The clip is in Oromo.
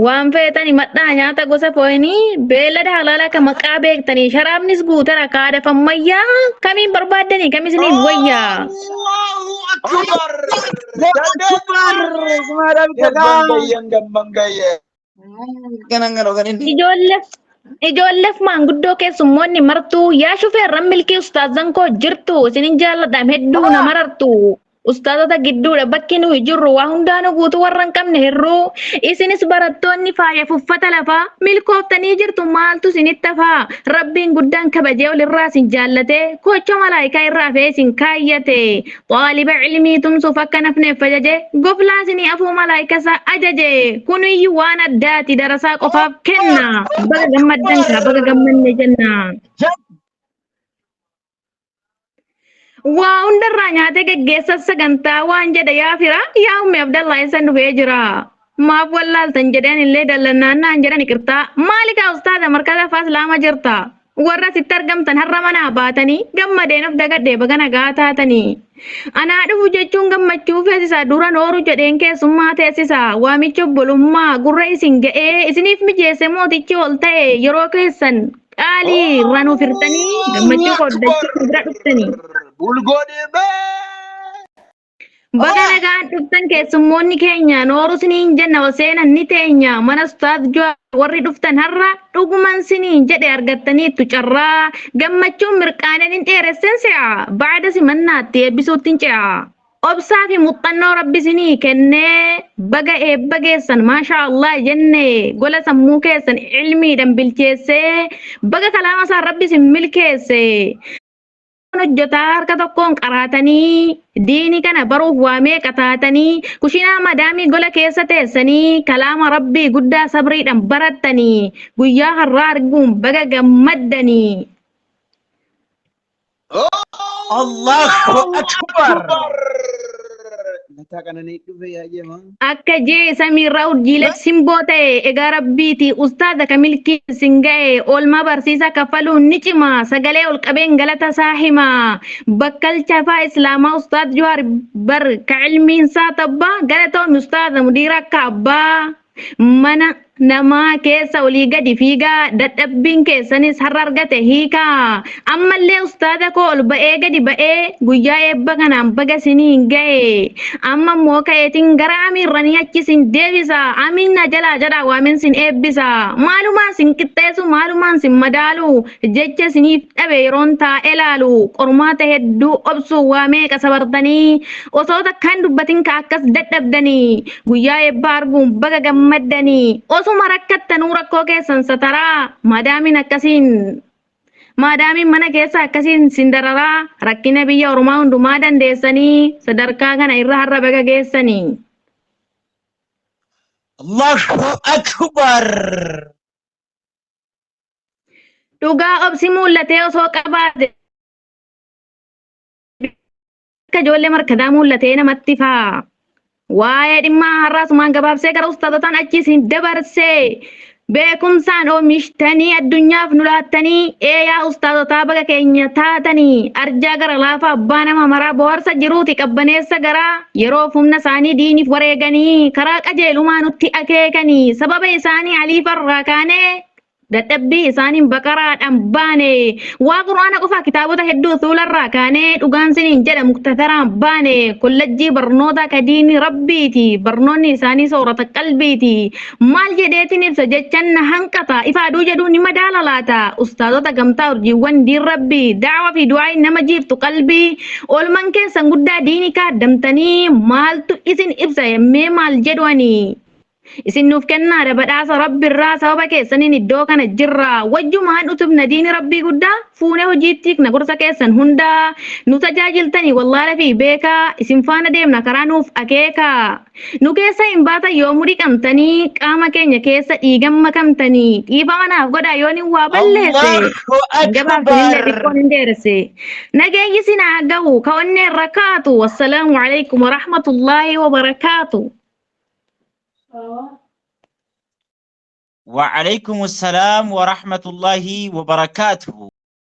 waan feetani madhaa nyaata gosa foonii beellada halaalaa kan maqaa beektanii sharaabnis guutara kaadha fammayyaa kamiin barbaaddanii kam isiniif wayyaa. Allahu Akbar. Ijoolleef maanguddoo keessummoonni martuu yaa shufeerran milkii ustaazan koo jirtu isinin jaalladhaam hedduu na marartu. Ustaazota gidduudha bakki nuyi jirru waa hundaanuu guutuu warra hin qabne hirruu isinis barattoonni faaya uffata lafaa milkooftanii jirtu maaltu isinitti hafaa rabbiin guddaan kabajee olirraa isin jaallate kochoo malaayikaa irraa fee isin kaayyate xaaliba ilmii tumsuuf akka nafneef ajaje goflaa isinii afuu malaayikaa isaa ajaje kuniyyuu waan addaati darasaa qofaaf kenna baga gammaddan kaa baga gammanne jenna. Waa hundarraa nyaatee geggeessa sagantaa waan jedha yaa fira yaa umme Abdallaa isa dhufee jira. Maaf wallaaltan jedhan illee dallannaan naan jedhan iqirtaa maalikaa ustaaza markaza faaslaama jirta. Warra sitti argamtan har'a manaa baatanii gammadeen of dagadhee baga nagaa taatanii. Anaa dhufu jechuun gammachuu feesisaa dura nooru jedheen keessummaa teessisa waamicha obbolummaa gurra isin ga'ee isiniif mijeesse mootichi ol ta'e yeroo keessan qaalii ranuu firtanii gammachuu qooddachuu bira dhuftanii. Baga nagaan dhuftan keessummoonni keenya nooru siniin jenna seenan ni teenya mana ustaaz Jawaar warri dhuftan har'a dhuguman siniin jedhe argattaniittu carraa gammachuun mirqaanen hin dheeressen se'a baada simannaatti eebbisuutti hin ce'a. Obsaa fi muuxannoo rabbi sinii kennee baga eebba geessan maashaa Allah jenne gola sammuu keessan ilmiidhaan bilcheessee baga kalaama isaa rabbi sin milkeesse. Hojjetaa harka tokkoon qaraatanii diini kana baruuf waamee qataatanii kushinaa madaamii gola keessa teessanii kalaama rabbii guddaa sabriidhaan barattanii guyyaa har'aa arguun baga gammaddanii. Allahu Akbar. Akka jee samiirraa urjiilee simboo ta'e egaa rabbiiti ustaaza kamilkii sin ga'e oolmaa barsiisaa kaffaluun ni cima sagalee ol qabeen galata isaa hima bakkalcha faa islaamaa ustaaz Jawaar bar ka ilmiin isaa tabbaa galatoomi ustaaza mudiira akka abbaa mana namaa keessa olii gadi fiigaa dadhabbiin keessanis har'a argate hiikaa ammallee ustaaza koo ol ba'ee gadi ba'ee guyyaa eebba kanaan baga siniin ga'e amma immoo ka'eetiin gara amiirranii achi sin deebisa amiin na jalaa jedhaa waamin sin eebbisa maalumaan sin qixxeessu maalumaan sin madaalu jecha siniif dhabe yeroon taa'e laalu qormaata hedduu obsu waamee qasabartanii osoo takkaan dubbatin ka akkas dadhabdanii guyyaa eebbaa arguun baga gammaddanii osuma rakkattanuu rakkoo keessan sataraa maadaamin mana keessa akkasiin sin dararaa rakkina biyya ormaa hundumaa dandeessanii sadarkaa kana irra har'a baga geessanii. Allahu Akbar. Dhugaa obsi mul'atee osoo qabaate akka ijoollee markadaa mul'atee namatti faa. Waa'ee dhimma har'aasumaan gabaabsee gara ustaazotaan achi sin dabarsee beekumsaan oomishtanii addunyaaf nu laattanii eeyaa ustaazotaa baga keenya taatanii arjaa gara laafa abbaa nama maraa bohaarsa jiruuti qabbaneessa garaa yeroo humna isaanii diiniif wareeganii karaa qajeelumaa nutti akeekanii sababa isaanii aliifarraa kaanee dadhabbii isaaniin baqaraadhaan baane waa quraana qofa kitaabota hedduu suularraa kaanee dhugaan siniin jedha muktasaraan baane kollajjii barnoota kadiini rabbiiti barnoonni isaanii soorata qalbiiti maal jedheetiin ibsa jechan na hanqata ifaaduu jedhuu ni madaala laata ustaazota gamtaa urjiiwwan diin rabbii daawaa fi du'aa nama jiiftu qalbii oolman keessan guddaa diini kaaddamtanii maaltu isin ibsa yemmee maal jedhuanii. Isin nuuf kennaadha badhaasa rabbiirraa sababa keessaniin iddoo kana jirra wajjumaan utubna diini rabbii guddaa fuunee hojiitti na gorsa keessan hundaa nu tajaajiltanii wallaahi fi beekaa isin faana deemna karaa nuuf akeekaa nu keessa hin baatan yoo mudhiqamtanii qaama keenya keessa dhiigan makamtanii dhiifama naaf godhaa yoo ni waa balleesse gabaabsinillee xiqqoon hin dheeresse nageenyi sin haa gahu ka onneen rakkaatu wassalaamu alaikum warahmatullaahi wabarakaatu. وعليكم السلام ورحمة الله وبركاته.